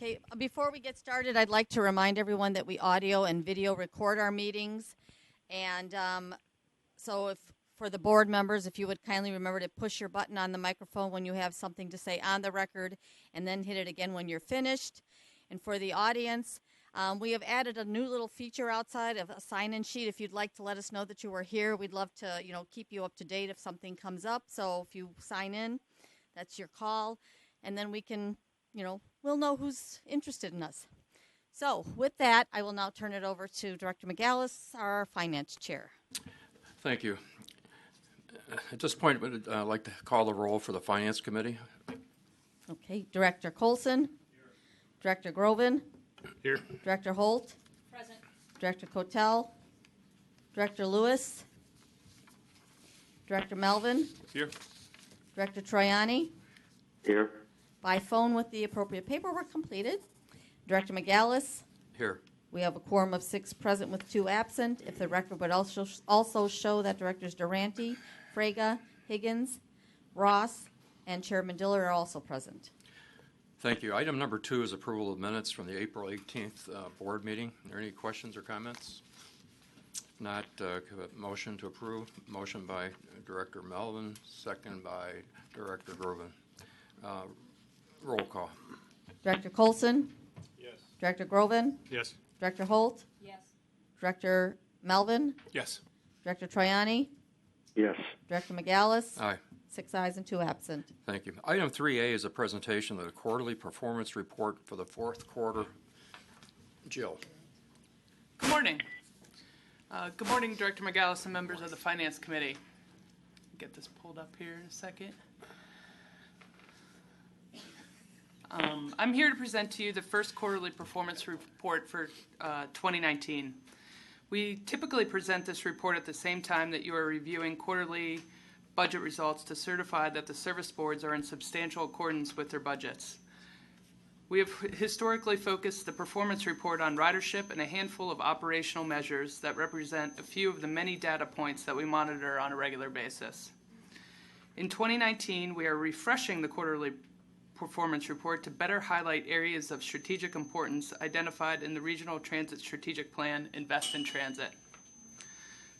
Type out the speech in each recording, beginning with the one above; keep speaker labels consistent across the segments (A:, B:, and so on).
A: Okay, before we get started, I'd like to remind everyone that we audio and video record our meetings. And so if for the board members, if you would kindly remember to push your button on the microphone when you have something to say on the record, and then hit it again when you're finished. And for the audience, we have added a new little feature outside of a sign-in sheet. If you'd like to let us know that you were here, we'd love to, keep you up to date if something comes up. So if you sign in, that's your call. And then we can, we'll know who's interested in us. So with that, I will now turn it over to Director McGallis, our finance chair.
B: Thank you. At this point, I'd like to call the roll for the Finance Committee.
A: Okay, Director Colson. Here. Director Groven.
C: Here.
A: Director Holt.
D: Present.
A: Director Kotel. Director Lewis. Director Melvin.
C: Here.
A: Director Troiani.
E: Here.
A: By phone with the appropriate paperwork completed. Director McGallis.
B: Here.
A: We have a quorum of 6 present with 2 absent. If the record would also show that Directors Durante, Frega, Higgins, Ross, and Chairman Diller are also present.
B: Thank you. Item number 2 is approval of minutes from the April 18th board meeting. Are there any questions or comments? If not, motion to approve. Motion by Director Melvin, second by Director Groven. Roll call.
A: Director Colson.
C: Yes.
A: Director Groven.
C: Yes.
A: Director Holt.
D: Yes.
A: Director Melvin.
C: Yes.
A: Director Troiani.
E: Yes.
A: Director McGallis.
B: Aye.
A: 6 ayes and 2 absent.
B: Thank you. Item 3A is a presentation of the quarterly performance report for the 4th quarter. Jill.
F: Good morning. Good morning, Director McGallis and members of the Finance Committee. Get this pulled up here in a second. I'm here to present to you the first quarterly performance report for 2019. We typically present this report at the same time that you are reviewing quarterly budget results to certify that the service boards are in substantial accordance with their budgets. We have historically focused the performance report on ridership and a handful of operational measures that represent a few of the many data points that we monitor on a regular basis. In 2019, we are refreshing the quarterly performance report to better highlight areas of strategic importance identified in the Regional Transit Strategic Plan, Invest in Transit.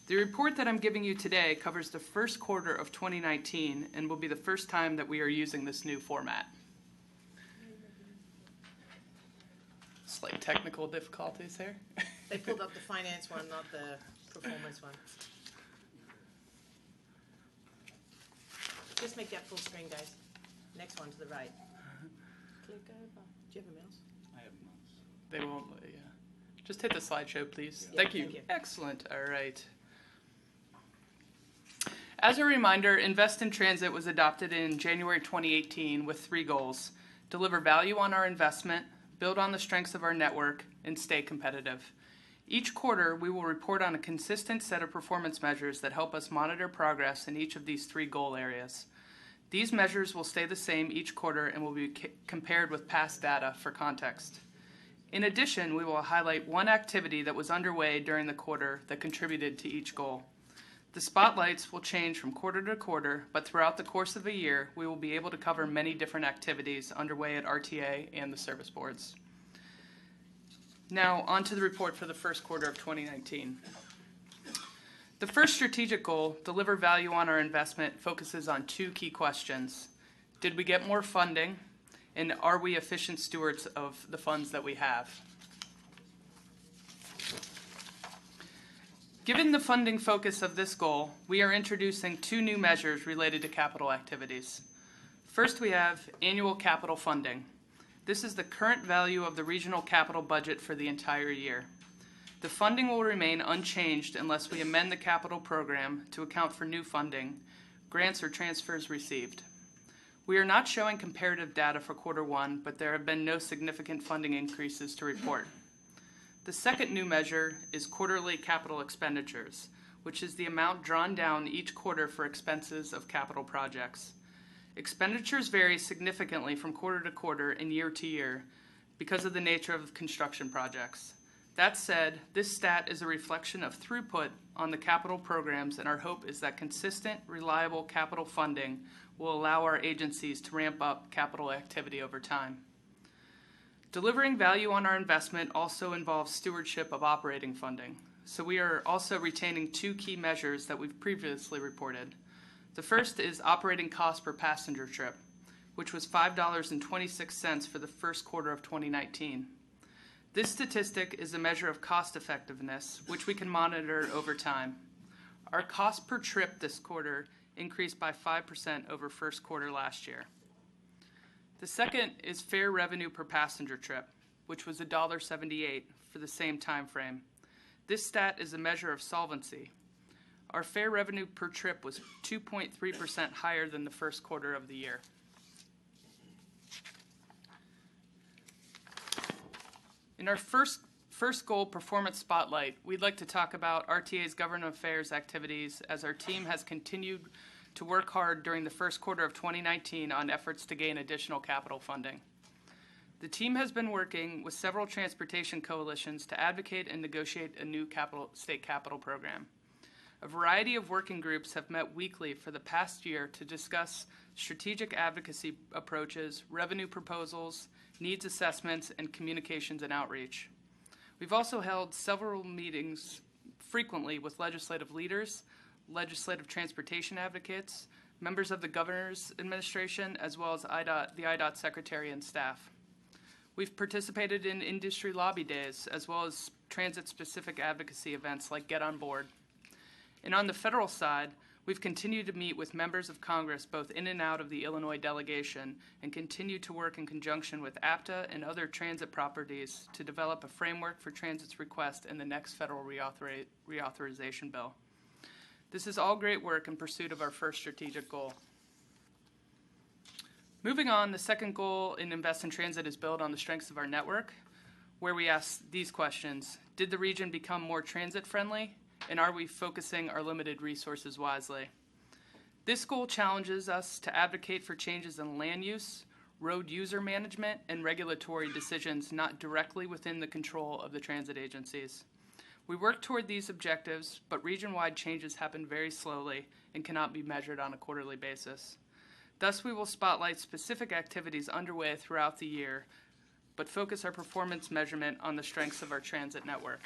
F: The report that I'm giving you today covers the first quarter of 2019 and will be the first time that we are using this new format. Slight technical difficulties here.
D: They pulled up the finance one, not the performance one. Just make that full screen, guys. Next one to the right. Click over. Do you have a mouse?
F: I have a mouse. They won't let you. Just hit the slideshow, please.
D: Yeah,
F: Thank you.
D: thank you.
F: Excellent. All right. As a reminder, Invest in Transit was adopted in January 2018 with 3 goals: deliver value on our investment, build on the strengths of our network, and stay competitive. Each quarter, we will report on a consistent set of performance measures that help us monitor progress in each of these 3 goal areas. These measures will stay the same each quarter and will be compared with past data for context. In addition, we will highlight one activity that was underway during the quarter that contributed to each goal. The spotlights will change from quarter to quarter, but throughout the course of a year, we will be able to cover many different activities underway at RTA and the service boards. Now, on to the report for the first quarter of 2019. The first strategic goal, deliver value on our investment, focuses on 2 key questions. Did we get more funding? And are we efficient stewards of the funds that we have? Given the funding focus of this goal, we are introducing 2 new measures related to capital activities. First, we have annual capital funding. This is the current value of the regional capital budget for the entire year. The funding will remain unchanged unless we amend the capital program to account for new funding, grants or transfers received. We are not showing comparative data for quarter 1, but there have been no significant funding increases to report. The second new measure is quarterly capital expenditures, which is the amount drawn down each quarter for expenses of capital projects. Expenditures vary significantly from quarter to quarter and year to year because of the nature of construction projects. That said, this stat is a reflection of throughput on the capital programs, and our hope is that consistent, reliable capital funding will allow our agencies to ramp up capital activity over time. Delivering value on our investment also involves stewardship of operating funding. So we are also retaining two key measures that we've previously reported. The first is operating cost per passenger trip, which was $5.26 for the first quarter of 2019. This statistic is a measure of cost effectiveness, which we can monitor over time. Our cost per trip this quarter increased by 5% over first quarter last year. The second is fare revenue per passenger trip, which was $1.78 for the same time frame. This stat is a measure of solvency. Our fare revenue per trip was 2.3% higher than the first quarter of the year. In our first goal, Performance Spotlight, we'd like to talk about RTA's government affairs activities as our team has continued to work hard during the first quarter of 2019 on efforts to gain additional capital funding. The team has been working with several transportation coalitions to advocate and negotiate a new state capital program. A variety of working groups have met weekly for the past year to discuss strategic advocacy approaches, revenue proposals, needs assessments, and communications and outreach. We've also held several meetings frequently with legislative leaders, legislative transportation advocates, members of the governor's administration, as well as the IDOT secretary and staff. We've participated in industry lobby days, as well as transit-specific advocacy events like Get On Board. And on the federal side, we've continued to meet with members of Congress both in and out of the Illinois delegation and continue to work in conjunction with APTA and other transit properties to develop a framework for transit's request in the next federal reauthorization bill. This is all great work in pursuit of our first strategic goal. Moving on, the second goal in Invest in Transit is build on the strengths of our network, where we ask these questions. Did the region become more transit friendly? And are we focusing our limited resources wisely? This goal challenges us to advocate for changes in land use, road user management, and regulatory decisions not directly within the control of the transit agencies. We work toward these objectives, but region-wide changes happen very slowly and cannot be measured on a quarterly basis. Thus, we will spotlight specific activities underway throughout the year, but focus our performance measurement on the strengths of our transit network.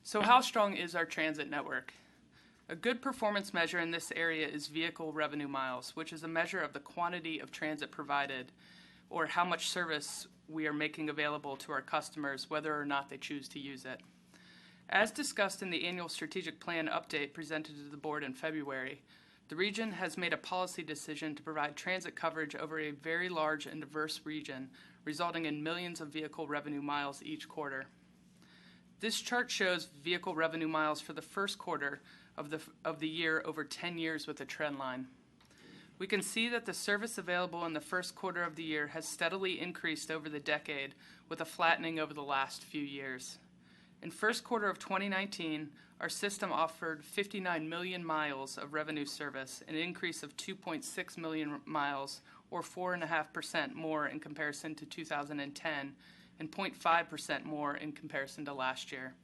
F: So how strong is our transit network? A good performance measure in this area is vehicle revenue miles, which is a measure of the quantity of transit provided or how much service we are making available to our customers, whether or not they choose to use it. As discussed in the annual strategic plan update presented to the board in February, the region has made a policy decision to provide transit coverage over a very large and diverse region, resulting in millions of vehicle revenue miles each quarter. This chart shows vehicle revenue miles for the first quarter of the year over 10 years with a trend line. We can see that the service available in the first quarter of the year has steadily increased over the decade, with a flattening over the last few years. In first quarter of 2019, our system offered 59 million miles of revenue service, an increase of 2.6 million miles, or 4.5% more in comparison to 2010, and 0.5% more in comparison to last year.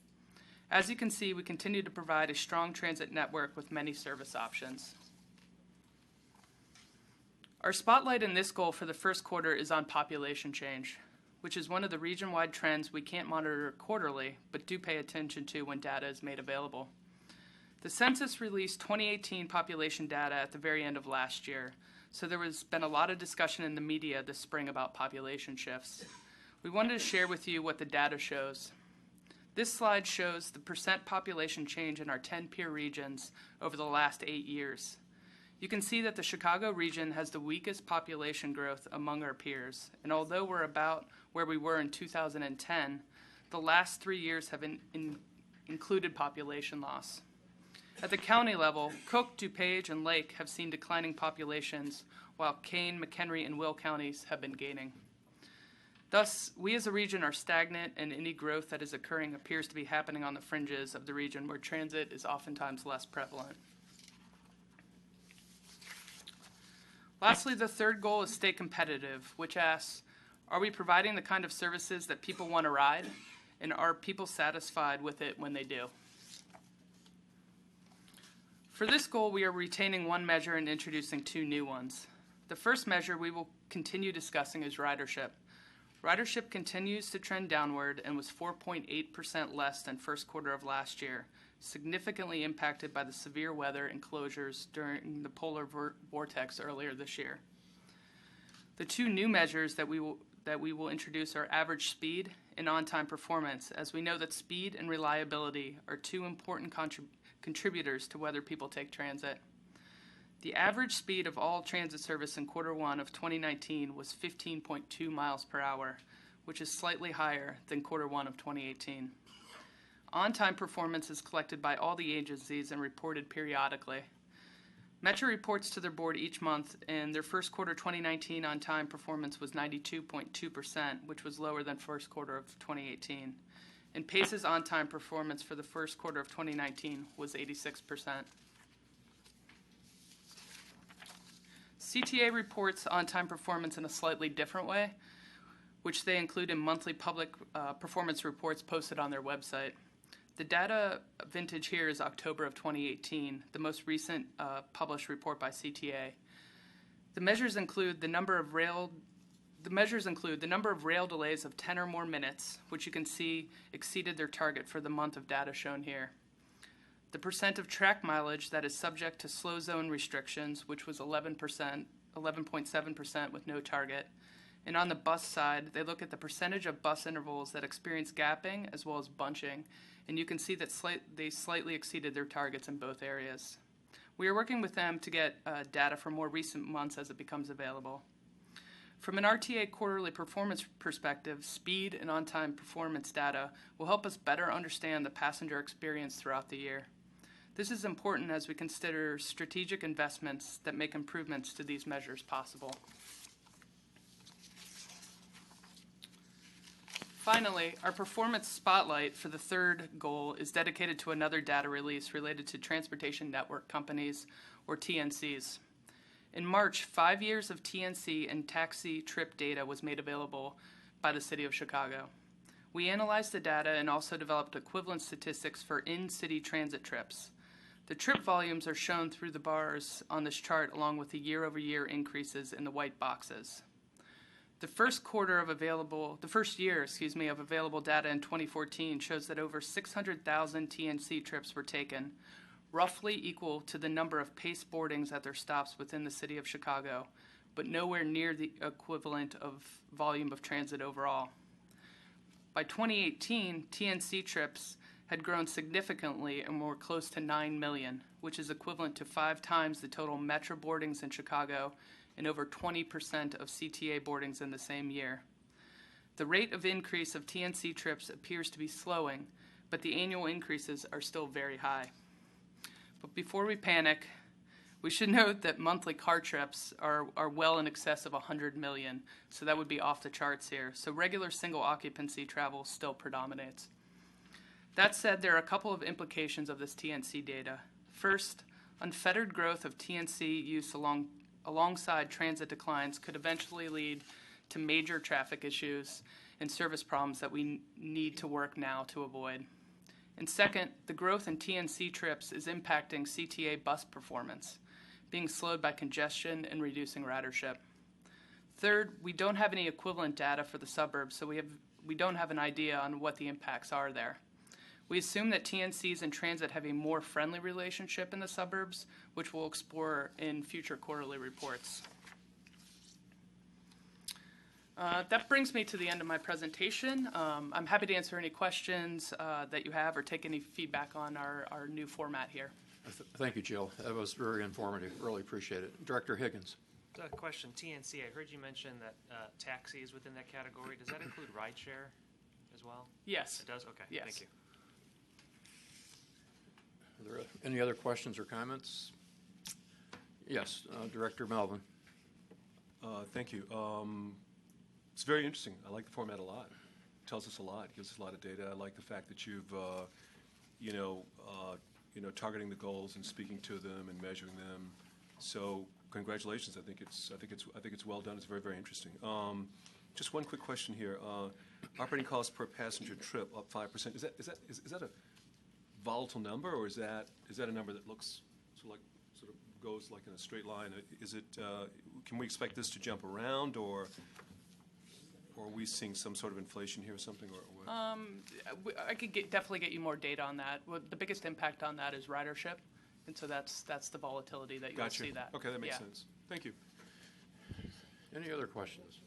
F: As you can see, we continue to provide a strong transit network with many service options. Our spotlight in this goal for the first quarter is on population change, which is one of the region-wide trends we can't monitor quarterly, but do pay attention to when data is made available. The census released 2018 population data at the very end of last year, so there has been a lot of discussion in the media this spring about population shifts. We wanted to share with you what the data shows. This slide shows the percent population change in our 10 peer regions over the last 8 years. You can see that the Chicago region has the weakest population growth among our peers, and although we're about where we were in 2010, the last 3 years have included population loss. At the county level, Cook, DuPage, and Lake have seen declining populations, while Kane, McHenry, and Will counties have been gaining. Thus, we as a region are stagnant, and any growth that is occurring appears to be happening on the fringes of the region where transit is oftentimes less prevalent. Lastly, the third goal is stay competitive, which asks, are we providing the kind of services that people want to ride, and are people satisfied with it when they do? For this goal, we are retaining one measure and introducing two new ones. The first measure we will continue discussing is ridership. Ridership continues to trend downward and was 4.8% less than first quarter of last year, significantly impacted by the severe weather and closures during the polar vortex earlier this year. The two new measures that we will introduce are average speed and on-time performance, as we know that speed and reliability are two important contributors to whether people take transit. The average speed of all transit service in quarter one of 2019 was 15.2 miles per hour, which is slightly higher than quarter one of 2018. On-time performance is collected by all the agencies and reported periodically. Metro reports to their board each month, and their first quarter 2019 on-time performance was 92.2%, which was lower than first quarter of 2018. And PACE's on-time performance for the first quarter of 2019 was 86%. CTA reports on-time performance in a slightly different way, which they include in monthly public performance reports posted on their website. The data vintage here is October of 2018, the most recent published report by CTA. The measures include the number of rail delays of 10 or more minutes, which you can see exceeded their target for the month of data shown here. The percent of track mileage that is subject to slow zone restrictions, which was 11.7% with no target. And on the bus side, they look at the percentage of bus intervals that experience gapping as well as bunching, and you can see that they slightly exceeded their targets in both areas. We are working with them to get data for more recent months as it becomes available. From an RTA quarterly performance perspective, speed and on-time performance data will help us better understand the passenger experience throughout the year. This is important as we consider strategic investments that make improvements to these measures possible. Finally, our performance spotlight for the third goal is dedicated to another data release related to transportation network companies, or TNCs. In March, 5 years of TNC and taxi trip data was made available by the City of Chicago. We analyzed the data and also developed equivalent statistics for in-city transit trips. The trip volumes are shown through the bars on this chart, along with the year-over-year increases in the white boxes. The first year of available data in 2014 shows that over 600,000 TNC trips were taken, roughly equal to the number of PACE boardings at their stops within the City of Chicago, but nowhere near the equivalent of volume of transit overall. By 2018, TNC trips had grown significantly and were close to 9 million, which is equivalent to 5 times the total Metro boardings in Chicago and over 20% of CTA boardings in the same year. The rate of increase of TNC trips appears to be slowing, but the annual increases are still very high. But before we panic, we should note that monthly car trips are well in excess of 100 million, so that would be off the charts here. So regular single occupancy travel still predominates. That said, there are a couple of implications of this TNC data. First, unfettered growth of TNC use alongside transit declines could eventually lead to major traffic issues and service problems that we need to work now to avoid. And second, the growth in TNC trips is impacting CTA bus performance, being slowed by congestion and reducing ridership. Third, we don't have any equivalent data for the suburbs, so we don't have an idea on what the impacts are there. We assume that TNCs and transit have a more friendly relationship in the suburbs, which we'll explore in future quarterly reports. That brings me to the end of my presentation. I'm happy to answer any questions that you have or take any feedback on our new format here.
B: Thank you, Jill. That was very informative. Really appreciate it. Director Higgins.
C: Question, TNC, I heard you mention that taxi is within that category. Does that include rideshare as well?
F: Yes.
C: It does? Okay,
F: yes.
C: Thank you.
B: Are there any other questions or comments? Yes, Director Melvin.
E: Thank you. It's very interesting. I like the format a lot. It tells us a lot. It gives us a lot of data. I like the fact that you've, targeting the goals and speaking to them and measuring them. So congratulations. I think it's well done. It's very, very interesting. Just one quick question here. Operating costs per passenger trip up 5%. Is that a volatile number, or is that a number that looks sort of goes like in a straight line. Is it, can we expect this to jump around, or are we seeing some sort of inflation here or something, or what?
F: I could definitely get you more data on that. The biggest impact on that is ridership, and so that's the volatility that you'll
E: Gotcha.
F: see that.
E: Okay, that makes
F: Yeah.
E: sense. Thank you.
B: Any other questions,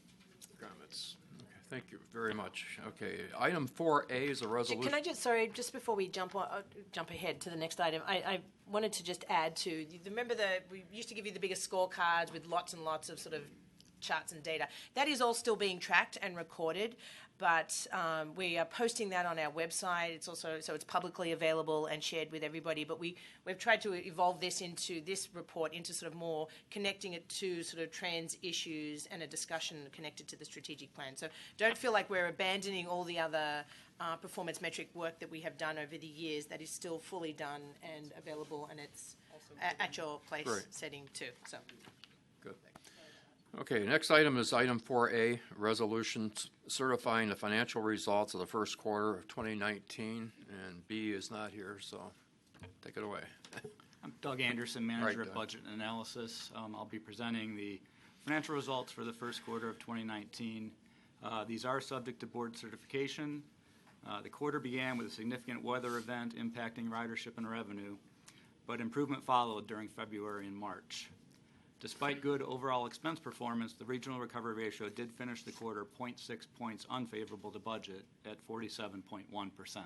B: comments? Okay, thank you very much. Okay, item 4A is a resolution.
D: Can I just, sorry, just before we jump ahead to the next item, I wanted to just add to, remember we used to give you the biggest scorecards with lots and lots of sort of charts and data. That is all still being tracked and recorded, but we are posting that on our website. It's also, so it's publicly available and shared with everybody, but we've tried to evolve this report into sort of more connecting it to sort of trans issues and a discussion connected to the strategic plan. So don't feel like we're abandoning all the other performance metric work that we have done over the years. That is still fully done and available, and it's at your place setting too. So.
B: Good. Okay, next item is item 4A, resolution certifying the financial results of the first quarter of 2019, and B is not here, so take it away.
G: I'm Doug Anderson, Manager
B: Doug.
G: of Budget and Analysis. I'll be presenting the financial results for the first quarter of 2019. These are subject to board certification. The quarter began with a significant weather event impacting ridership and revenue, but improvement followed during February and March. Despite good overall expense performance, the regional recovery ratio did finish the quarter 0.6 points unfavorable to budget at 47.1%.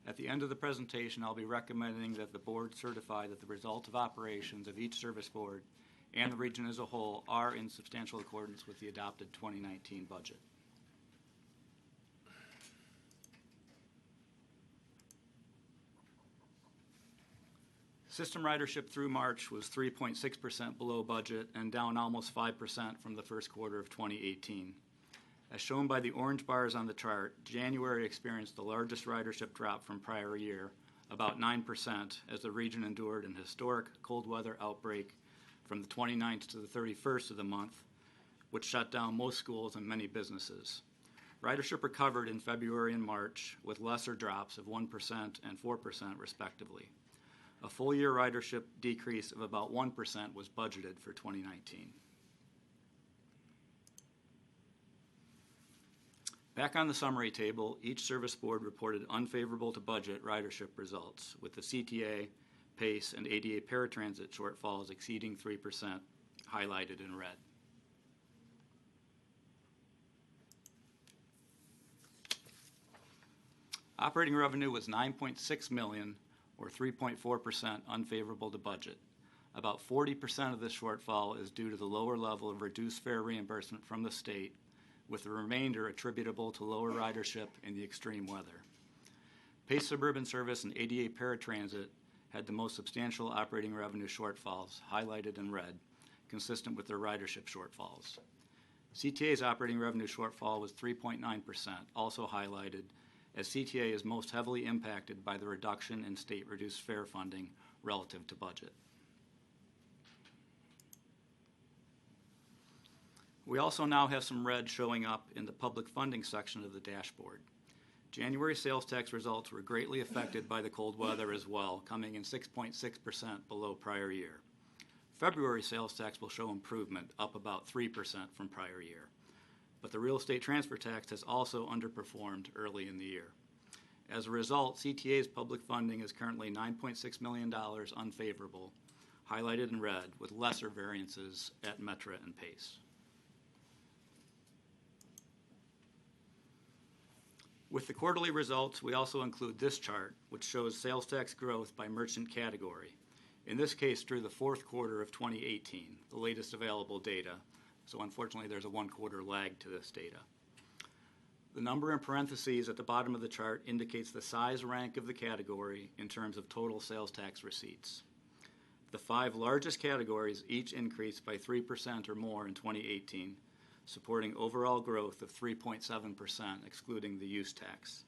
G: At the end of the presentation, I'll be recommending that the board certify that the results of operations of each service board and the region as a whole are in substantial accordance with the adopted 2019 budget. System ridership through March was 3.6% below budget and down almost 5% from the first quarter of 2018. As shown by the orange bars on the chart, January experienced the largest ridership drop from prior year, about 9%, as the region endured an historic cold weather outbreak from the 29th to the 31st of the month, which shut down most schools and many businesses. Ridership recovered in February and March with lesser drops of 1% and 4% respectively. A full-year ridership decrease of about 1% was budgeted for 2019. Back on the summary table, each service board reported unfavorable to budget ridership results, with the CTA, PACE, and ADA paratransit shortfalls exceeding 3%, highlighted in red. Operating revenue was $9.6 million, or 3.4% unfavorable to budget. About 40% of this shortfall is due to the lower level of reduced fare reimbursement from the state, with the remainder attributable to lower ridership and the extreme weather. PACE Suburban Service and ADA Paratransit had the most substantial operating revenue shortfalls, highlighted in red, consistent with their ridership shortfalls. CTA's operating revenue shortfall was 3.9%, also highlighted, as CTA is most heavily impacted by the reduction in state reduced fare funding relative to budget. We also now have some red showing up in the public funding section of the dashboard. January sales tax results were greatly affected by the cold weather as well, coming in 6.6% below prior year. February sales tax will show improvement, up about 3% from prior year. But the real estate transfer tax has also underperformed early in the year. As a result, CTA's public funding is currently $9.6 million unfavorable, highlighted in red, with lesser variances at Metra and PACE. With the quarterly results, we also include this chart, which shows sales tax growth by merchant category, in this case through the fourth quarter of 2018, the latest available data. So unfortunately, there's a one-quarter lag to this data. The number in parentheses at the bottom of the chart indicates the size rank of the category in terms of total sales tax receipts. The 5 largest categories each increased by 3% or more in 2018, supporting overall growth of 3.7%, excluding the use tax.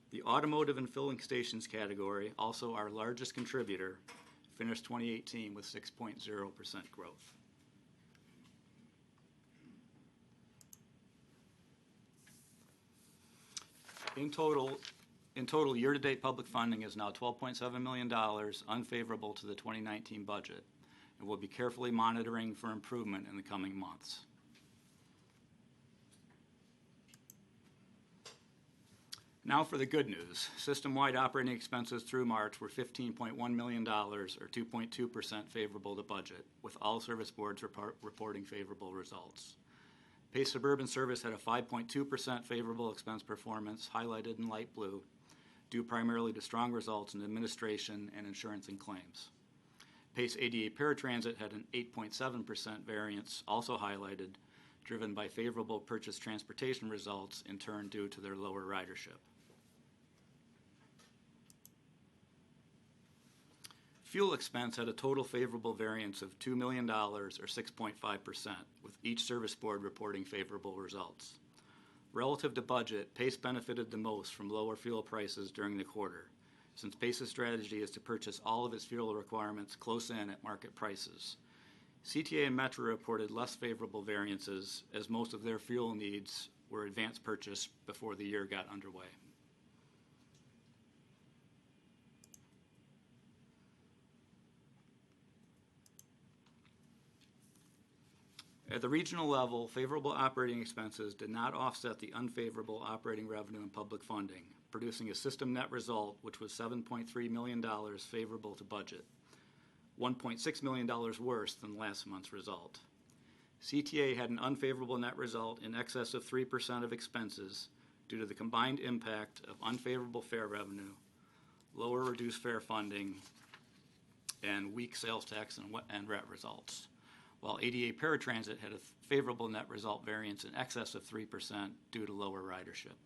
G: The automotive and filling stations category, also our largest contributor, finished 2018 with 6.0% growth. In total, In total, year-to-date public funding is now $12.7 million, unfavorable to the 2019 budget, and we'll be carefully monitoring for improvement in the coming months. Now for the good news. System-wide operating expenses through March were $15.1 million, or 2.2% favorable to budget, with all service boards reporting favorable results. Pace Suburban Service had a 5.2% favorable expense performance, highlighted in light blue, due primarily to strong results in administration and insurance and claims. Pace ADA Paratransit had an 8.7% variance, also highlighted, driven by favorable purchase transportation results, in turn due to their lower ridership. Fuel expense had a total favorable variance of $2 million, or 6.5%, with each service board reporting favorable results. Relative to budget, Pace benefited the most from lower fuel prices during the quarter, since Pace's strategy is to purchase all of its fuel requirements close in at market prices. CTA and Metro reported less favorable variances, as most of their fuel needs were advance purchase before the year got underway. At the regional level, favorable operating expenses did not offset the unfavorable operating revenue and public funding, producing a system net result which was $7.3 million favorable to budget, $1.6 million worse than last month's result. CTA had an unfavorable net result in excess of 3% of expenses due to the combined impact of unfavorable fare revenue, lower reduced fare funding, and weak sales tax and RET results, while ADA Paratransit had a favorable net result variance in excess of 3% due to lower ridership.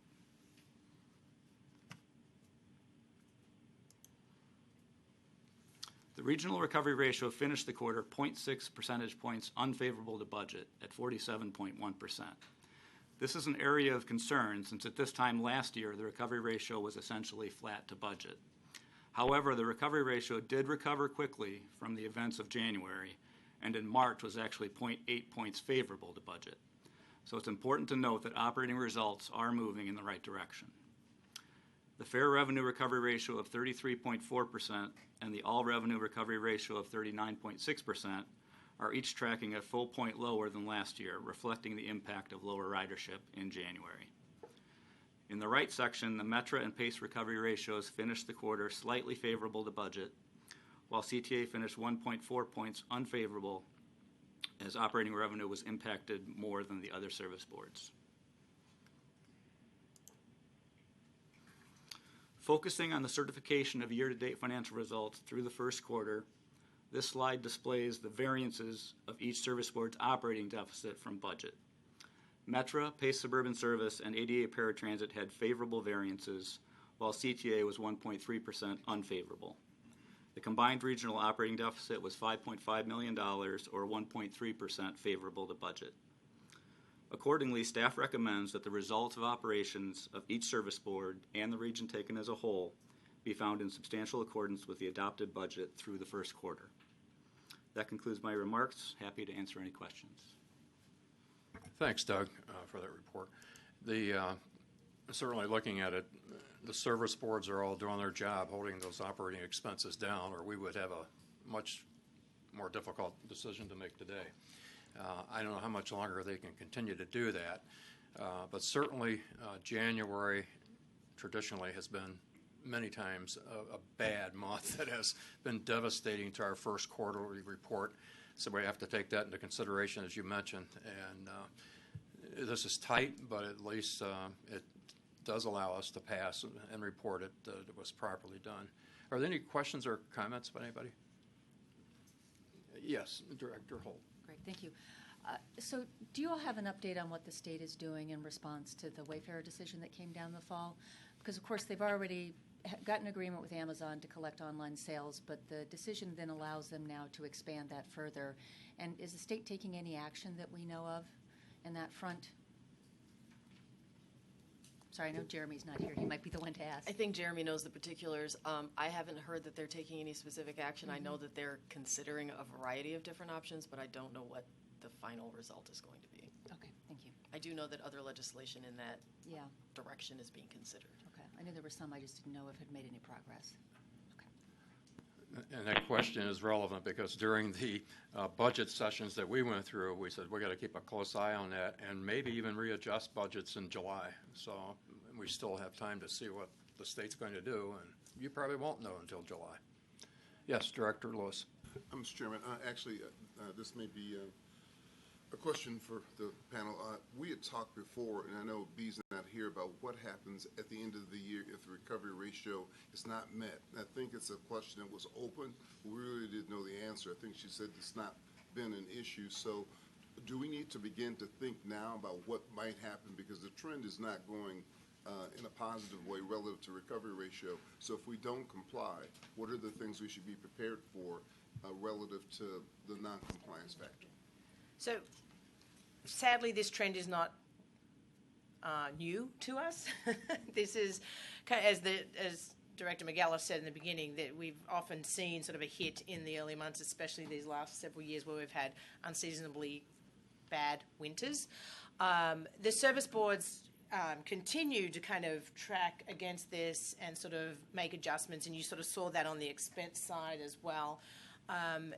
G: The regional recovery ratio finished the quarter 0.6 percentage points unfavorable to budget at 47.1%. This is an area of concern since at this time last year the recovery ratio was essentially flat to budget. However, the recovery ratio did recover quickly from the events of January, and in March was actually 0.8 points favorable to budget. So it's important to note that operating results are moving in the right direction. The fare revenue recovery ratio of 33.4% and the all revenue recovery ratio of 39.6% are each tracking a full point lower than last year, reflecting the impact of lower ridership in January. In the right section, the Metra and Pace recovery ratios finished the quarter slightly favorable to budget, while CTA finished 1.4 points unfavorable as operating revenue was impacted more than the other service boards. Focusing on the certification of year-to-date financial results through the first quarter, this slide displays the variances of each service board's operating deficit from budget. Metra, Pace Suburban Service, and ADA Paratransit had favorable variances, while CTA was 1.3% unfavorable. The combined regional operating deficit was $5.5 million, or 1.3% favorable to budget. Accordingly, staff recommends that the results of operations of each service board and the region taken as a whole be found in substantial accordance with the adopted budget through the first quarter. That concludes my remarks. Happy to answer any questions.
B: Thanks, Doug, for that report. Certainly looking at it, the service boards are all doing their job holding those operating expenses down, or we would have a much more difficult decision to make today. I don't know how much longer they can continue to do that, but certainly January traditionally has been many times a bad month that has been devastating to our first quarterly report. So we have to take that into consideration, as you mentioned. And this is tight, but at least it does allow us to pass and report it that it was properly done. Are there any questions or comments by anybody? Yes, Director Holt.
H: Great, thank you. So do you all have an update on what the state is doing in response to the Wayfarer decision that came down the fall? Because, of course, they've already gotten agreement with Amazon to collect online sales, but the decision then allows them now to expand that further. And is the state taking any action that we know of in that front? Sorry, I know Jeremy's not here. He might be the one to ask.
I: I think Jeremy knows the particulars. I haven't heard that they're taking any specific action. I know that they're considering a variety of different options, but I don't know what the final result is going to be.
H: Okay, thank you.
I: I do know that other legislation in that
H: Yeah.
I: direction is being considered.
H: Okay. I knew there were some, I just didn't know if it had made any progress.
B: And that question is relevant because during the budget sessions that we went through, we said we got to keep a close eye on that and maybe even readjust budgets in July. So we still have time to see what the state's going to do, and you probably won't know until July. Yes, Director Lewis.
J: Mr. Chairman, actually, this may be a question for the panel. We had talked before, and I know B's not here, about what happens at the end of the year if the recovery ratio is not met. And I think it's a question that was open. We really didn't know the answer. I think she said it's not been an issue. So do we need to begin to think now about what might happen? Because the trend is not going in a positive way relative to recovery ratio. So if we don't comply, what are the things we should be prepared for relative to the non-compliance factor?
D: So, sadly, this trend is not new to us. This is, kind of, as Director McGallis said in the beginning, that we've often seen sort of a hit in the early months, especially these last several years where we've had unseasonably bad winters. The service boards continue to kind of track against this and sort of make adjustments, and you sort of saw that on the expense side as well.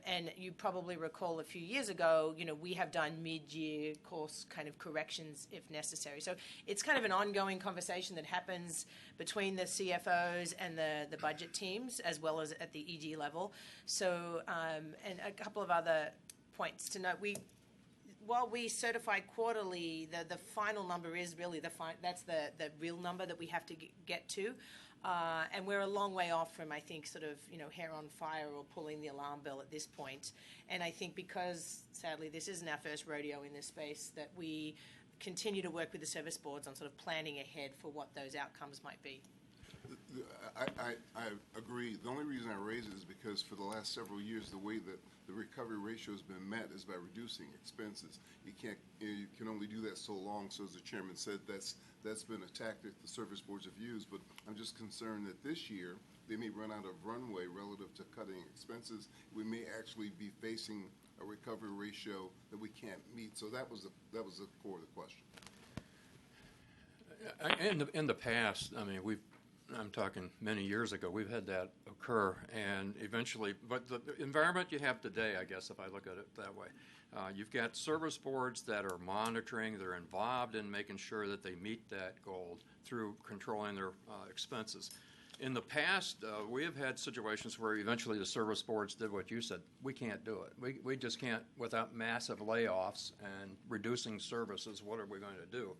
D: And you probably recall a few years ago, we have done mid-year course kind of corrections if necessary. So it's kind of an ongoing conversation that happens between the CFOs and the budget teams, as well as at the ED level. So, and a couple of other points to note. While we certify quarterly, the final number is really that's the real number that we have to get to. And we're a long way off from, I think, sort of, hair on fire or pulling the alarm bell at this point. And I think because, sadly, this isn't our first rodeo in this space, that we continue to work with the service boards on sort of planning ahead for what those outcomes might be.
J: I agree. The only reason I raise it is because for the last several years, the way that the recovery ratio has been met is by reducing expenses. You can only do that so long. So as the chairman said, that's been a tactic the service boards have used. But I'm just concerned that this year they may run out of runway relative to cutting expenses. We may actually be facing a recovery ratio that we can't meet. So that was the core of the question.
B: In the past, I mean, I'm talking many years ago, we've had that occur, and eventually, but the environment you have today, I guess, if I look at it that way, you've got service boards that are monitoring, they're involved in making sure that they meet that goal through controlling their expenses. In the past, we have had situations where eventually the service boards did what you said. We can't do it. We just can't, without massive layoffs and reducing services, what are we going to do?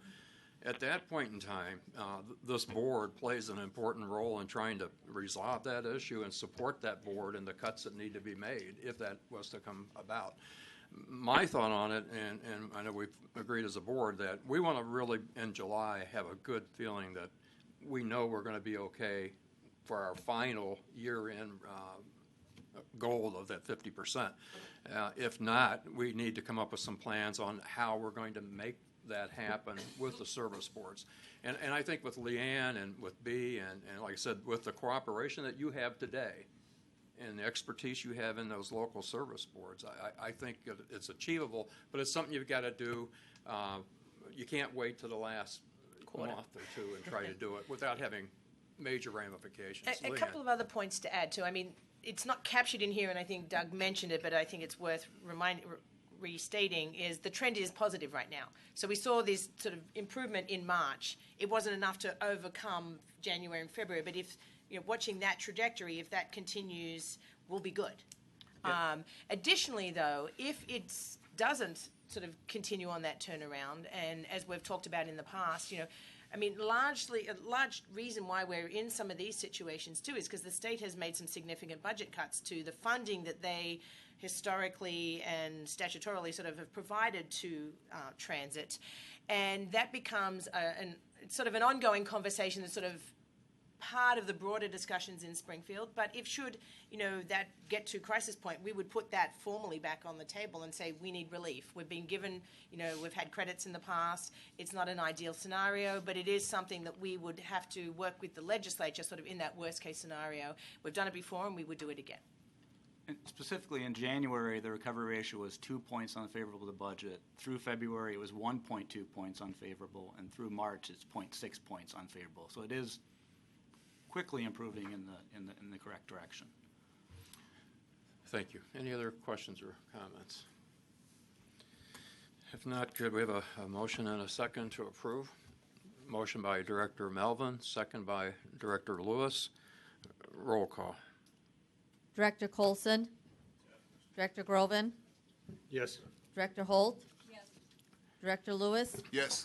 B: At that point in time, this board plays an important role in trying to resolve that issue and support that board in the cuts that need to be made if that was to come about. My thought on it, and I know we've agreed as a board, that we want to really, in July, have a good feeling that we know we're going to be okay for our final year-end goal of that 50%. If not, we need to come up with some plans on how we're going to make that happen with the service boards. And I think with Leanne and with B and like I said, with the cooperation that you have today and the expertise you have in those local service boards, I think it's achievable, but it's something you've got to do. You can't wait to the last month or two and try to do it without having major ramifications.
D: A couple of other points to add, too. I mean, it's not captured in here, and I think Doug mentioned it, but I think it's worth restating, is the trend is positive right now. So we saw this sort of improvement in March. It wasn't enough to overcome January and February, but if watching that trajectory, if that continues, will be good. Yep. Additionally, though, if it doesn't sort of continue on that turnaround, and as we've talked about in the past, I mean, largely, a large reason why we're in some of these situations, too, is because the state has made some significant budget cuts to the funding that they historically and statutorily sort of have provided to transit. And that becomes sort of an ongoing conversation that's sort of part of the broader discussions in Springfield. But if should, that get to crisis point, we would put that formally back on the table and say, we need relief. We've been given, we've had credits in the past. It's not an ideal scenario, but it is something that we would have to work with the legislature sort of in that worst case scenario. We've done it before and we would do it again.
G: And specifically in January, the recovery ratio was 2 points unfavorable to the budget. Through February, it was 1.2 points unfavorable, and through March, it's 0.6 points unfavorable. So it is quickly improving in the correct direction.
B: Thank you. Any other questions or comments? If not, could we have a motion and a second to approve? Motion by Director Melvin, second by Director Lewis. Roll call.
A: Director Colson? Director Groven?
E: Yes.
A: Director Holt? Yes. Director Lewis?
J: Yes.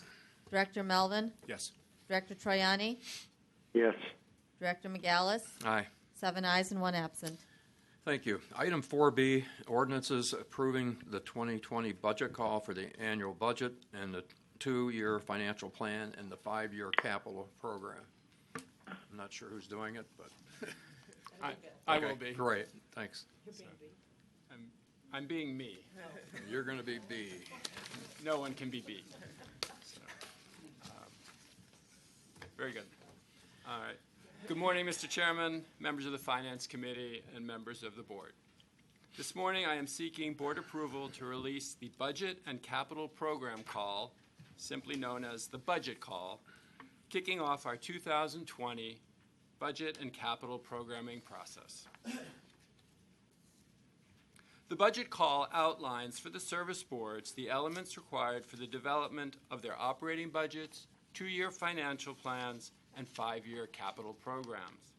A: Director Melvin?
E: Yes.
A: Director Troiani?
K: Yes.
A: Director McGallis?
B: Aye.
A: 7 ayes and 1 absent.
B: Thank you. Item 4B, ordinances approving the 2020 budget call for the annual budget and the 2-year financial plan and the 5-year capital program. I'm not sure who's doing it, but
L: I
B: okay,
L: will be.
B: Great, thanks.
L: I'm being me.
B: You're going to be B.
L: No one can be B. So, very good. All right. Good morning, Mr. Chairman, members of the Finance Committee, and members of the board. This morning, I am seeking board approval to release the Budget and Capital Program Call, simply known as the Budget Call, kicking off our 2020 budget and capital programming process. The Budget Call outlines for the service boards the elements required for the development of their operating budgets, 2-year financial plans, and 5-year capital programs.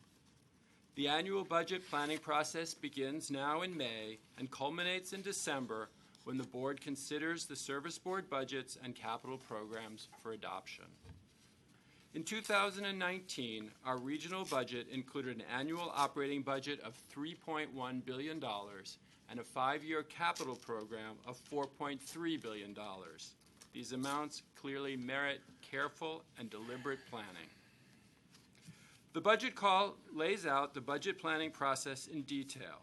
L: The annual budget planning process begins now in May and culminates in December when the board considers the service board budgets and capital programs for adoption. In 2019, our regional budget included an annual operating budget of $3.1 billion and a 5-year capital program of $4.3 billion. These amounts clearly merit careful and deliberate planning. The budget call lays out the budget planning process in detail.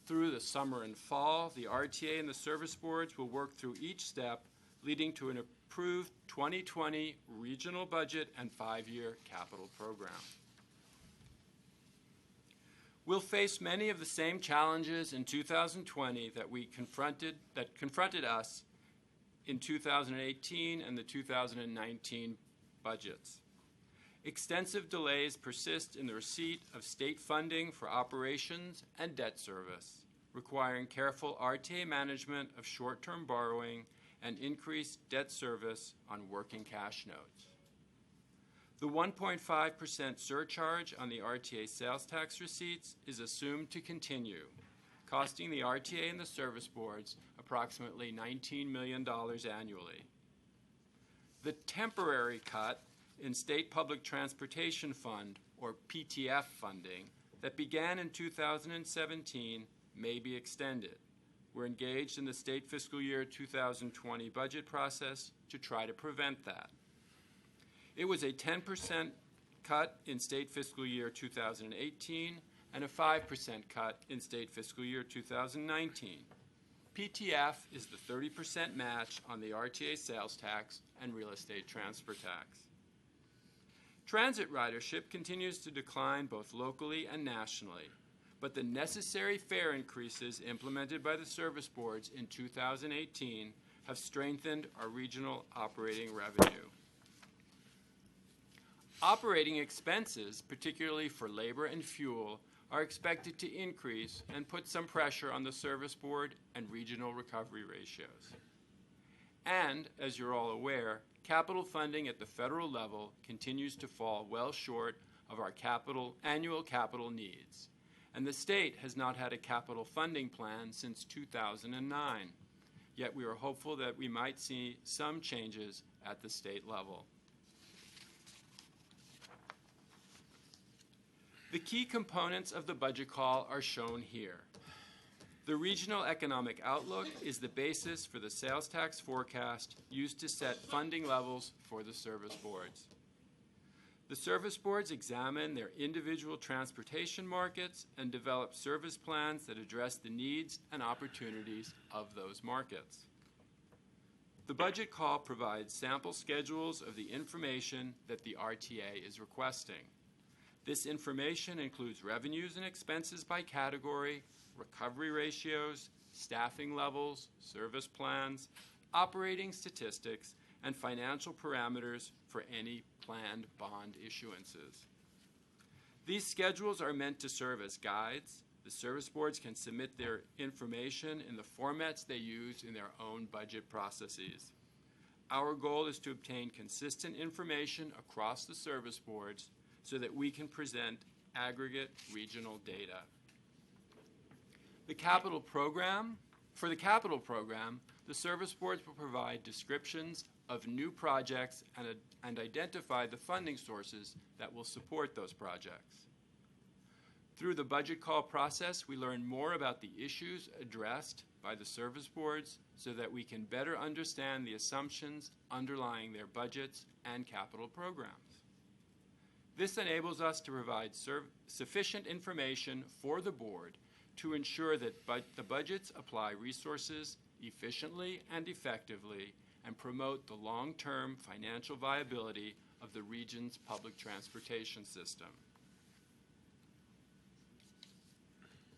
L: Through the summer and fall, the RTA and the service boards will work through each step, leading to an approved 2020 regional budget and 5-year capital program. We'll face many of the same challenges in 2020 that confronted us in 2018 and the 2019 budgets. Extensive delays persist in the receipt of state funding for operations and debt service, requiring careful RTA management of short-term borrowing and increased debt service on working cash notes. The 1.5% surcharge on the RTA sales tax receipts is assumed to continue, costing the RTA and the service boards approximately $19 million annually. The temporary cut in State Public Transportation Fund, or PTF funding, that began in 2017 may be extended. We're engaged in the state fiscal year 2020 budget process to try to prevent that. It was a 10% cut in state fiscal year 2018 and a 5% cut in state fiscal year 2019. PTF is the 30% match on the RTA sales tax and real estate transfer tax. Transit ridership continues to decline both locally and nationally, but the necessary fare increases implemented by the service boards in 2018 have strengthened our regional operating revenue. Operating expenses, particularly for labor and fuel, are expected to increase and put some pressure on the service board and regional recovery ratios. And, as you're all aware, capital funding at the federal level continues to fall well short of our annual capital needs, and the state has not had a capital funding plan since 2009. Yet we are hopeful that we might see some changes at the state level. The key components of the budget call are shown here. The regional economic outlook is the basis for the sales tax forecast used to set funding levels for the service boards. The service boards examine their individual transportation markets and develop service plans that address the needs and opportunities of those markets. The budget call provides sample schedules of the information that the RTA is requesting. This information includes revenues and expenses by category, recovery ratios, staffing levels, service plans, operating statistics, and financial parameters for any planned bond issuances. These schedules are meant to serve as guides. The service boards can submit their information in the formats they use in their own budget processes. Our goal is to obtain consistent information across the service boards so that we can present aggregate regional data. For the capital program, the service boards will provide descriptions of new projects and identify the funding sources that will support those projects. Through the budget call process, we learn more about the issues addressed by the service boards so that we can better understand the assumptions underlying their budgets and capital programs. This enables us to provide sufficient information for the board to ensure that the budgets apply resources efficiently and effectively and promote the long-term financial viability of the region's public transportation system.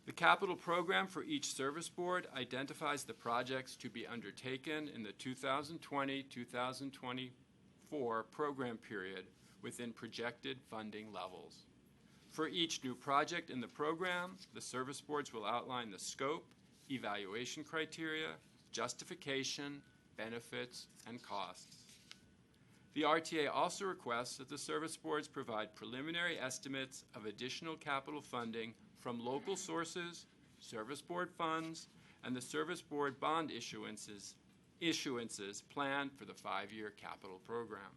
L: The capital program for each service board identifies the projects to be undertaken in the 2020-2024 program period within projected funding levels. For each new project in the program, the service boards will outline the scope, evaluation criteria, justification, benefits, and costs. The RTA also requests that the service boards provide preliminary estimates of additional capital funding from local sources, service board funds, and the service board bond issuances planned for the 5-year capital program.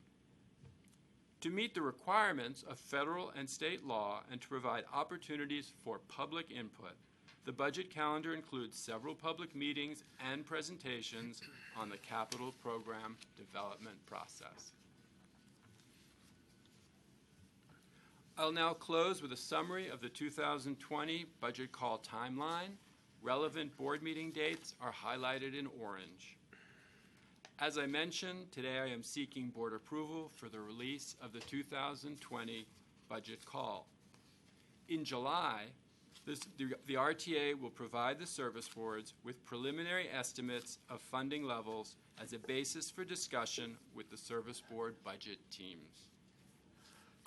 L: To meet the requirements of federal and state law and to provide opportunities for public input, the budget calendar includes several public meetings and presentations on the capital program development process. I'll now close with a summary of the 2020 budget call timeline. Relevant board meeting dates are highlighted in orange. As I mentioned, today I am seeking board approval for the release of the 2020 budget call. In July, the RTA will provide the service boards with preliminary estimates of funding levels as a basis for discussion with the service board budget teams.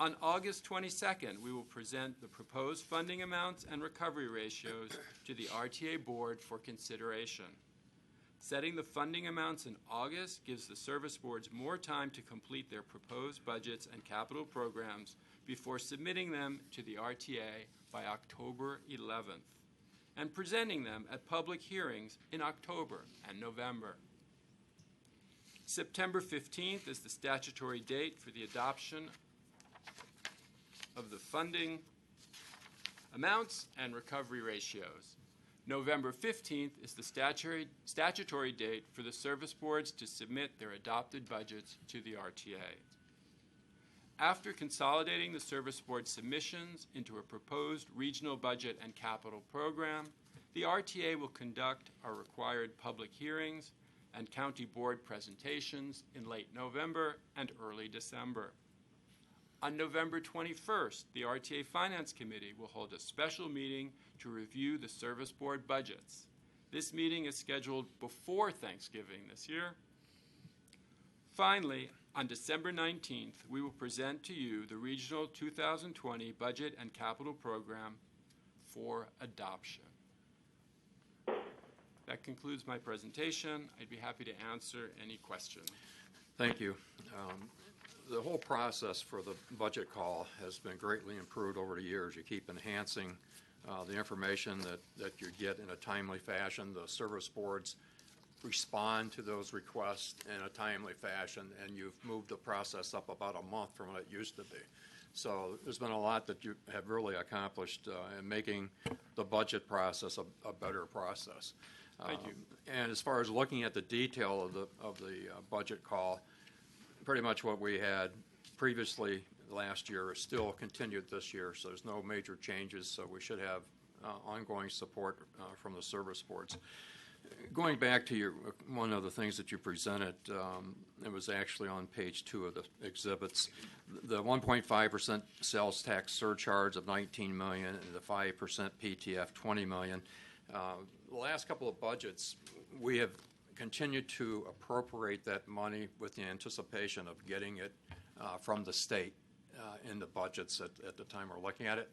L: On August 22nd, we will present the proposed funding amounts and recovery ratios to the RTA board for consideration. Setting the funding amounts in August gives the service boards more time to complete their proposed budgets and capital programs before submitting them to the RTA by October 11th and presenting them at public hearings in October and November. September 15th is the statutory date for the adoption of the funding amounts and recovery ratios. November 15th is the statutory date for the service boards to submit their adopted budgets to the RTA. After consolidating the service board submissions into a proposed regional budget and capital program, the RTA will conduct our required public hearings and county board presentations in late November and early December. On November 21st, the RTA Finance Committee will hold a special meeting to review the service board budgets. This meeting is scheduled before Thanksgiving this year. Finally, on December 19th, we will present to you the Regional 2020 Budget and Capital Program for adoption. That concludes my presentation. I'd be happy to answer any questions.
B: Thank you. The whole process for the budget call has been greatly improved over the years. You keep enhancing the information that you get in a timely fashion. The service boards respond to those requests in a timely fashion, and you've moved the process up about a month from what it used to be. So there's been a lot that you have really accomplished in making the budget process a better process.
L: Thank you.
B: And as far as looking at the detail of the budget call, pretty much what we had previously last year is still continued this year, so there's no major changes, so we should have ongoing support from the service boards. Going back to one of the things that you presented, it was actually on page 2 of the exhibits, the 1.5% sales tax surcharge of $19 million and the 5% PTF $20 million. The last couple of budgets, we have continued to appropriate that money with the anticipation of getting it from the state in the budgets at the time we're looking at it.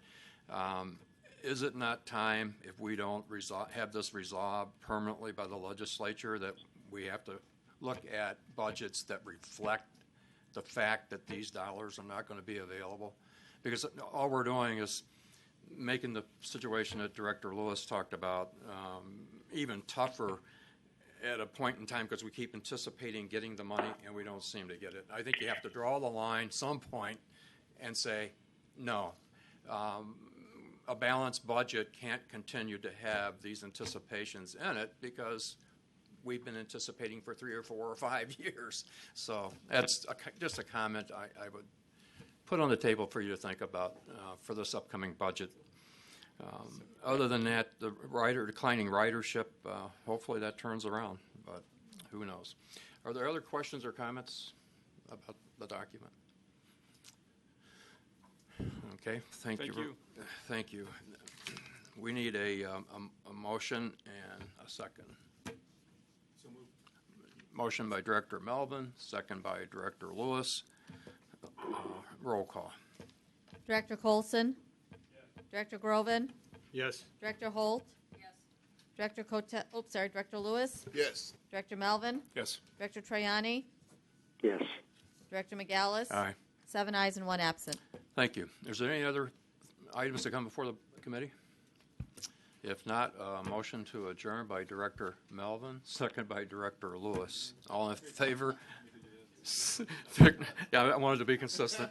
B: Is it not time, if we don't have this resolved permanently by the legislature, that we have to look at budgets that reflect the fact that these dollars are not going to be available? Because all we're doing is making the situation that Director Lewis talked about even tougher at a point in time, because we keep anticipating getting the money and we don't seem to get it. I think you have to draw the line some point and say, no. A balanced budget can't continue to have these anticipations in it, because we've been anticipating for 3 or 4 or 5 years. So that's just a comment I would put on the table for you to think about for this upcoming budget. Other than that, the declining ridership, hopefully that turns around, but who knows. Are there other questions or comments about the document? Okay, thank you. Thank you. We need a motion and a second.
E: So moved.
B: Motion by Director Melvin, second by Director Lewis. Roll call.
A: Director Colson? Yes. Director Groven?
G: Yes.
A: Director Holt?
H: Yes.
A: Director Director Lewis?
J: Yes.
A: Director Melvin?
E: Yes.
A: Director Troiani?
K: Yes.
A: Director McGallis?
B: Aye.
A: 7 ayes and 1 absent.
B: Thank you. Is there any other items to come before the committee? If not, a motion to adjourn by Director Melvin, second by Director Lewis. All in favor? Yeah, I wanted to be consistent.